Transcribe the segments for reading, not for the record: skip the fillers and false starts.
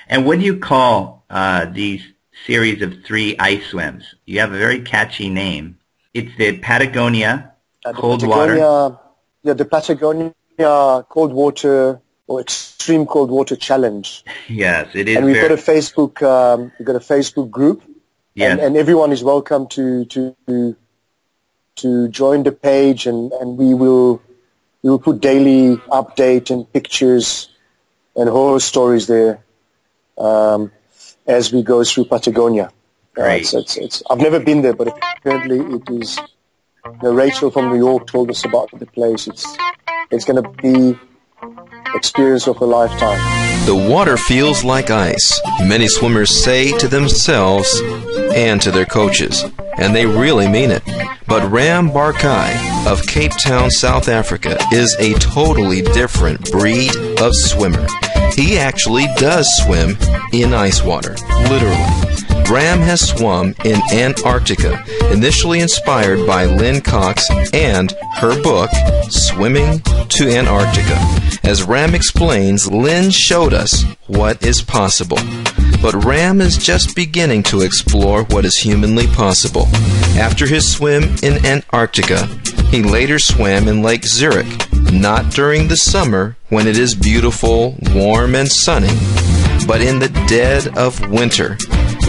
And what do you call these series of 3 ice swims? You have a very catchy name. It's the Patagonia cold water. Yeah, the Patagonia cold water or extreme cold water challenge. Yes, it is. And we've got a Facebook group. Yes. And everyone is welcome to join the page, and we will put daily update and pictures and horror stories there as we go through Patagonia. Great. I've never been there, but apparently it is. Rachel from New York told us about the place. It's going to be experience of a lifetime. The water feels like ice, many swimmers say to themselves and to their coaches, and they really mean it. But Ram Barkai of Cape Town, South Africa, is a totally different breed of swimmer. He actually does swim in ice water, literally. Ram has swum in Antarctica, initially inspired by Lynne Cox and her book, Swimming to Antarctica. As Ram explains, Lynne showed us what is possible. But Ram is just beginning to explore what is humanly possible. After his swim in Antarctica, he later swam in Lake Zürich, not during the summer when it is beautiful, warm, and sunny, but in the dead of winter,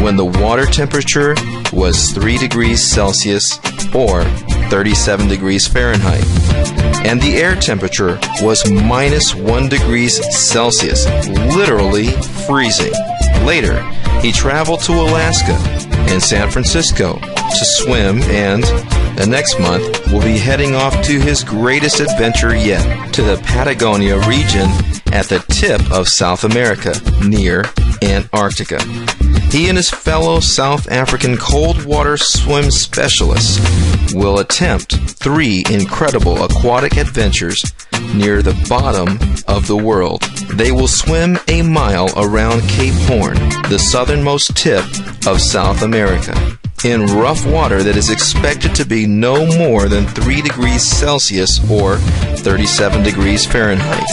when the water temperature was 3 degrees Celsius or 37 degrees Fahrenheit, and the air temperature was minus 1 degrees Celsius, literally freezing. Later, he traveled to Alaska and San Francisco to swim, and the next month will be heading off to his greatest adventure yet, to the Patagonia region at the tip of South America, near Antarctica. He and his fellow South African cold water swim specialists will attempt 3 incredible aquatic adventures near the bottom of the world. They will swim a mile around Cape Horn, the southernmost tip of South America, in rough water that is expected to be no more than 3 degrees Celsius or 37 degrees Fahrenheit.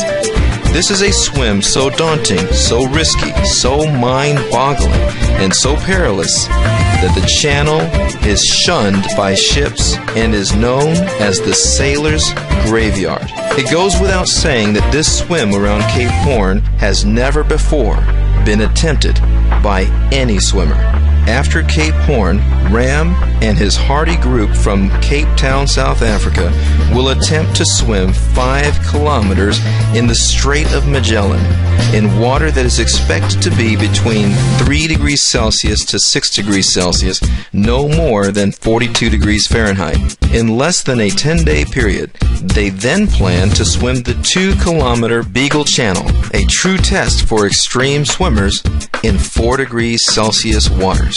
This is a swim so daunting, so risky, so mind-boggling, and so perilous that the channel is shunned by ships and is known as the sailor's graveyard. It goes without saying that this swim around Cape Horn has never before been attempted by any swimmer. After Cape Horn, Ram and his hardy group from Cape Town, South Africa, will attempt to swim 5 kilometers in the Strait of Magellan in water that is expected to be between 3 degrees Celsius to 6 degrees Celsius, no more than 42 degrees Fahrenheit. In less than a 10-day period, they then plan to swim the 2-kilometer Beagle Channel, a true test for extreme swimmers in 4 degrees Celsius waters.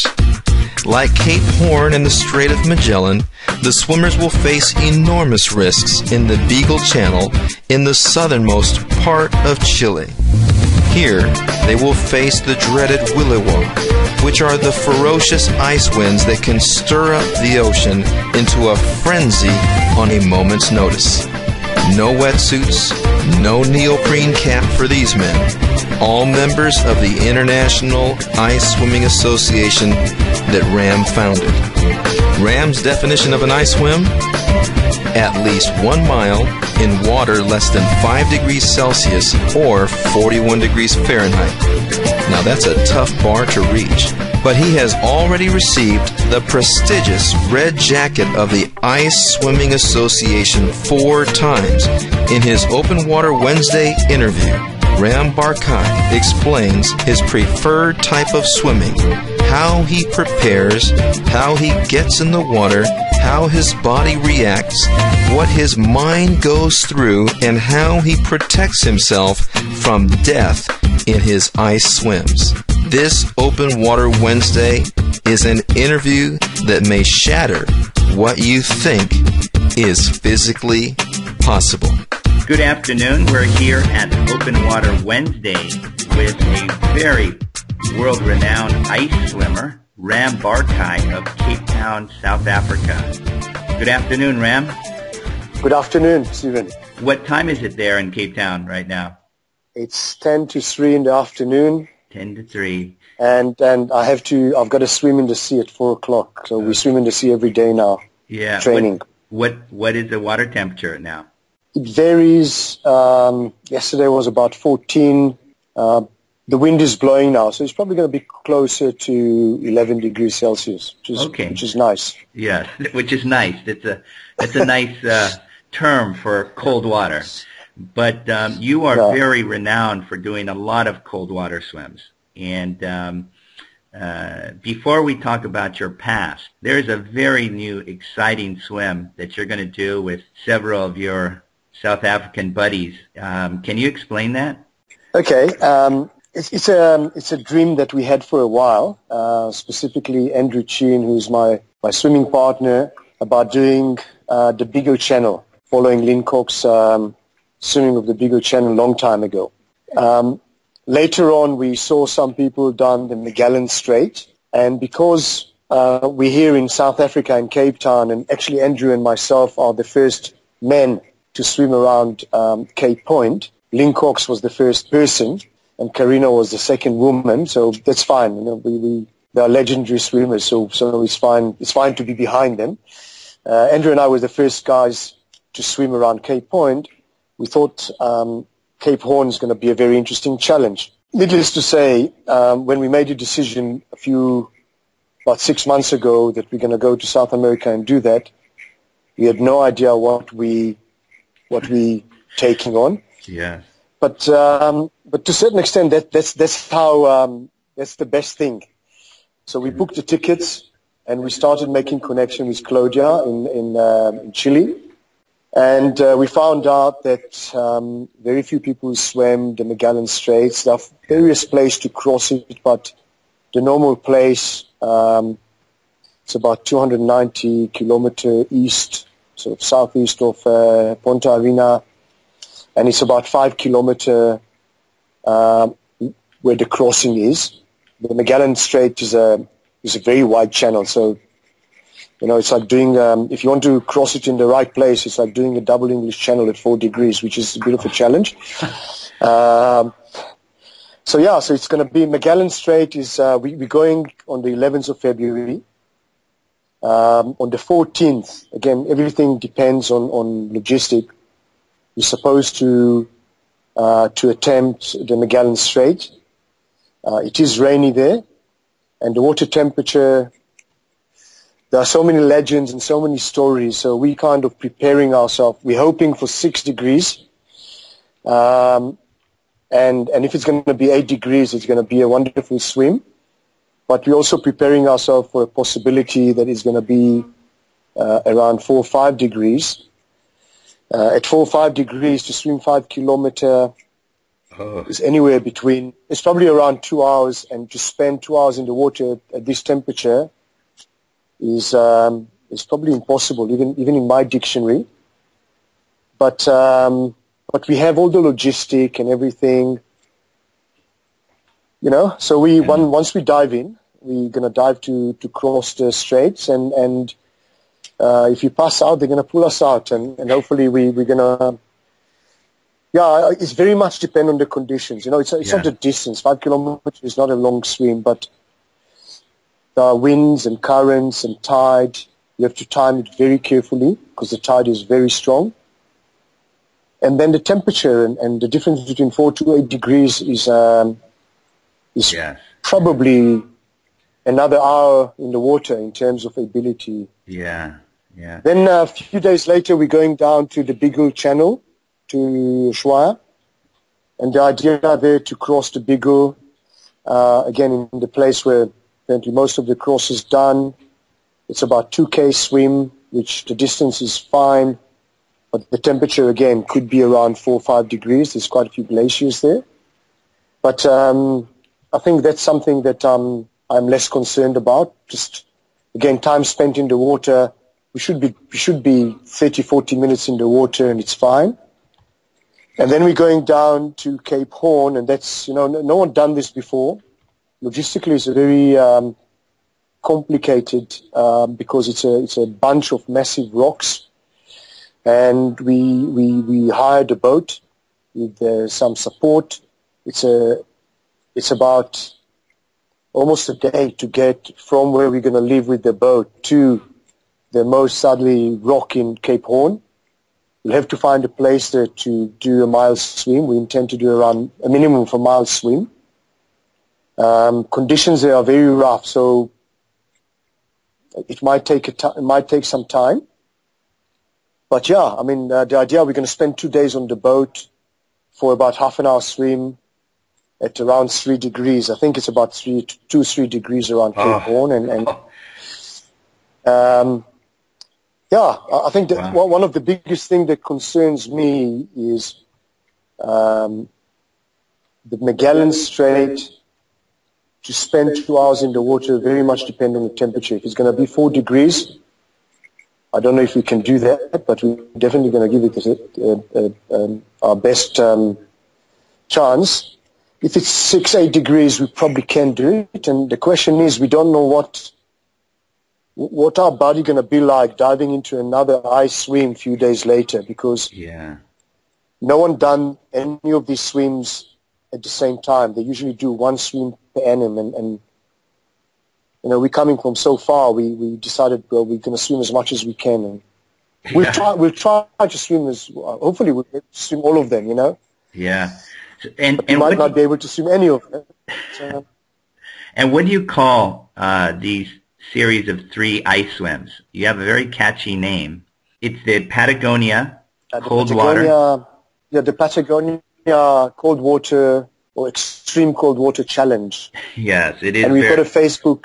Like Cape Horn and the Strait of Magellan, the swimmers will face enormous risks in the Beagle Channel in the southernmost part of Chile. Here, they will face the dreaded Williwaw, which are the ferocious ice winds that can stir up the ocean into a frenzy on a moment's notice. No wetsuits, no neoprene cap for these men. All members of the International Ice Swimming Association that Ram founded. Ram's definition of an ice swim? At least 1 mile in water less than 5 degrees Celsius or 41 degrees Fahrenheit. Now that's a tough bar to reach. But he has already received the prestigious red jacket of the Ice Swimming Association 4 times. In his Open Water Wednesday interview, Ram Barkai explains his preferred type of swimming, how he prepares, how he gets in the water, how his body reacts, what his mind goes through, and how he protects himself from death in his ice swims. This Open Water Wednesday is an interview that may shatter what you think is physically possible. Good afternoon. We're here at Open Water Wednesday with a very world-renowned ice swimmer, Ram Barkai of Cape Town, South Africa. Good afternoon, Ram. Good afternoon, Stephen. What time is it there in Cape Town right now? It's 10 to 3 in the afternoon. 10 to 3. And I've got to swim in the sea at 4 o'clock. So we swim in the sea every day now. Yeah. Training. What is the water temperature now? It varies. Yesterday was about 14. The wind is blowing now, so it's probably going to be closer to 11 degrees Celsius, which is nice. Yes, which is nice. It's a nice term for cold water. But you are very renowned for doing a lot of cold water swims. And before we talk about your past, there's a very new, exciting swim that you're going to do with several of your South African buddies. Can you explain that? Okay. It's a dream that we had for a while, specifically Andrew Cheen, who's my swimming partner, about doing the Bigo Channel, following Lynne Cox swimming of the Bigo Channel a long time ago. Later on, we saw some people down the Magellan Strait, and because we're here in South Africa, in Cape Town, and actually Andrew and myself are the first men to swim around Cape Point, Lynne Cox was the first person, and Karina was the second woman, so that's fine. You know, they are legendary swimmers, so it's fine. It's fine to be behind them. Andrew and I were the first guys to swim around Cape Point. We thought Cape Horn is going to be a very interesting challenge. Needless to say, when we made a decision about 6 months ago that we're going to go to South America and do that, we had no idea what we taking on. Yeah. But to a certain extent, that's the best thing. So we booked the tickets and we started making connection with Claudia in Chile, and we found out that very few people swam the Magellan Straits. There are various places to cross it, but the normal place it's about 290 kilometer east, sort of southeast of Ponta Arena. And it's about 5 kilometer where the crossing is. The Magellan Strait is a very wide channel, so you know it's like doing. If you want to cross it in the right place, it's like doing a double English Channel at 4 degrees, which is a bit of a challenge. So it's going to be Magellan Strait. We're going on the 11th of February. On the 14th, again, everything depends on logistic. We're supposed to attempt the Magellan Strait. It is rainy there, and the water temperature, there are so many legends and so many stories, so we're kind of preparing ourselves. We're hoping for 6 degrees, and if it's going to be 8 degrees, it's going to be a wonderful swim, but we're also preparing ourselves for a possibility that it's going to be around 4 or 5 degrees. At 4 or 5 degrees to swim 5 kilometer is anywhere between, it's probably around 2 hours, and to spend 2 hours in the water at this temperature is probably impossible, even in my dictionary. But we have all the logistic and everything, you know. So once we dive in, we're gonna dive to cross the straits, and if you pass out, they're going to pull us out, and hopefully we're going to, it's very much depend on the conditions. You know, it's not the distance. 5 kilometers is not a long swim, but there are winds and currents and tide. You have to time it very carefully because the tide is very strong. And then the temperature and the difference between 4 to 8 degrees is probably another hour in the water in terms of ability. Yeah. Then a few days later, we're going down to the Bigo Channel, to Ushuaia, and the idea there to cross the Bigo, again in the place where apparently most of the cross is done. It's about 2K swim, which the distance is fine, but the temperature again could be around 4 or 5 degrees. There's quite a few glaciers there, but I think that's something that I'm less concerned about. Just again, time spent in the water. We should be 30, 40 minutes in the water, and it's fine. And then we're going down to Cape Horn, and that's, you know, no one done this before. Logistically, it's a very complicated because it's a bunch of massive rocks, and we hired a boat with some support. It's it's about almost a day to get from where we're going to live with the boat to the most southerly rock in Cape Horn. We'll have to find a place there to do a mile swim. We intend to do around a minimum of a mile swim. Conditions there are very rough, so it might take some time. But yeah, I mean, the idea, we're going to spend 2 days on the boat for about half an hour swim at around 3 degrees. I think it's about 3 degrees around Cape Horn. Yeah, I think that one of the biggest things that concerns me is the Magellan Strait. To spend 2 hours in the water very much depend on the temperature. If it's going to be 4 degrees, I don't know if we can do that, but we're definitely going to give it our best chance. If it's 6, 8 degrees, we probably can do it. And the question is, we don't know what our body going to be like diving into another ice swim a few days later, because no one done any of these swims at the same time. They usually do one swim per annum, and you know, we're coming from so far. We decided, well, we're going to swim as much as we can, and we'll try to swim hopefully we'll swim all of them, you know. Yeah, and we might not be able to swim any of them. So, and what do you call these series of 3 ice swims? You have a very catchy name. It's the Patagonia cold water. Yeah, the Patagonia cold water or extreme cold water challenge. Yes, it is. And we've got a Facebook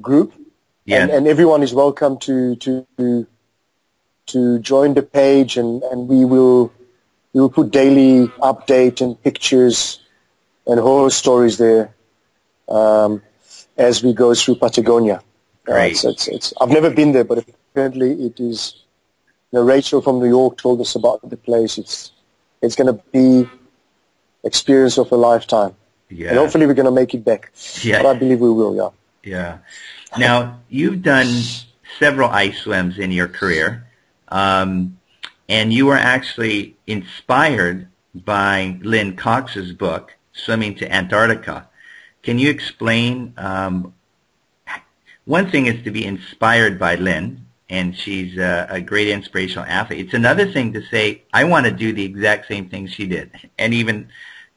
group. Yes. And everyone is welcome to join the page, and we will put daily update and pictures and horror stories there as we go through Patagonia. Right. I've never been there, but apparently it is. You know, Rachel from New York told us about the place. It's going to be experience of a lifetime. Yeah. And hopefully we're going to make it back. Yeah. But I believe we will, yeah. Yeah. Now, you've done several ice swims in your career, and you were actually inspired by Lynne Cox's book, Swimming to Antarctica. Can you explain, one thing is to be inspired by Lynne, and she's a great inspirational athlete. It's another thing to say, I want to do the exact same thing she did, and even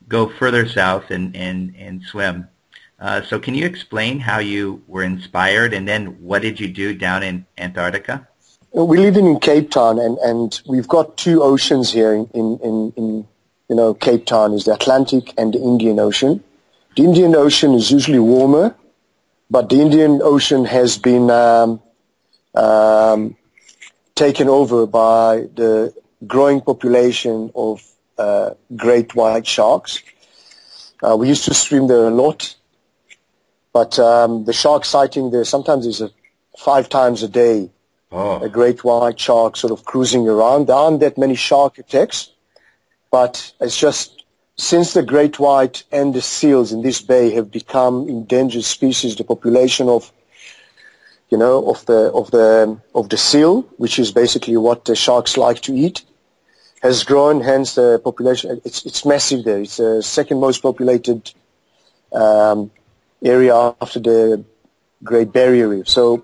go further south and swim. So can you explain how you were inspired, and then what did you do down in Antarctica? We live in Cape Town, and we've got 2 oceans here in Cape Town. Is the Atlantic and the Indian Ocean. The Indian Ocean is usually warmer, but the Indian Ocean has been taken over by the growing population of great white sharks. We used to swim there a lot, but the shark sighting there sometimes is 5 times a day. A great white shark sort of cruising around. There aren't that many shark attacks, but it's just since the great white and the seals in this bay have become endangered species, the population of the seal, which is basically what the sharks like to eat, has grown. Hence, the population it's massive there. It's the second most populated area after the Great Barrier Reef. So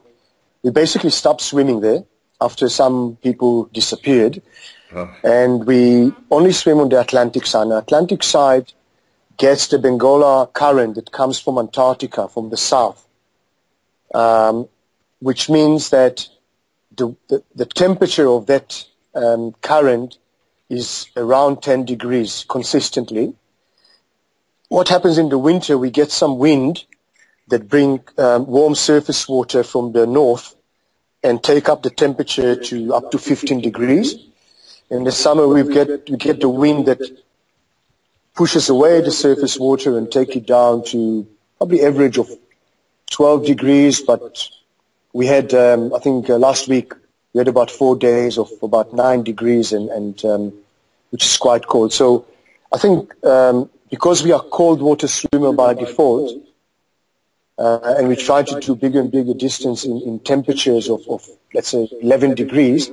we basically stopped swimming there after some people disappeared, and we only swim on the Atlantic side. The Atlantic side gets the Bengola current that comes from Antarctica, from the south, which means that the temperature of that current is around 10 degrees consistently. What happens in the winter, we get some wind that bring warm surface water from the north and take up the temperature to up to 15 degrees. In the summer, we get the wind that pushes away the surface water and take it down to probably average of 12 degrees. But we had, I think last week, we had about 4 days of about 9 degrees, and which is quite cold. So I think because we are cold water swimmer by default, and we try to do bigger and bigger distance in temperatures of let's say 11 degrees,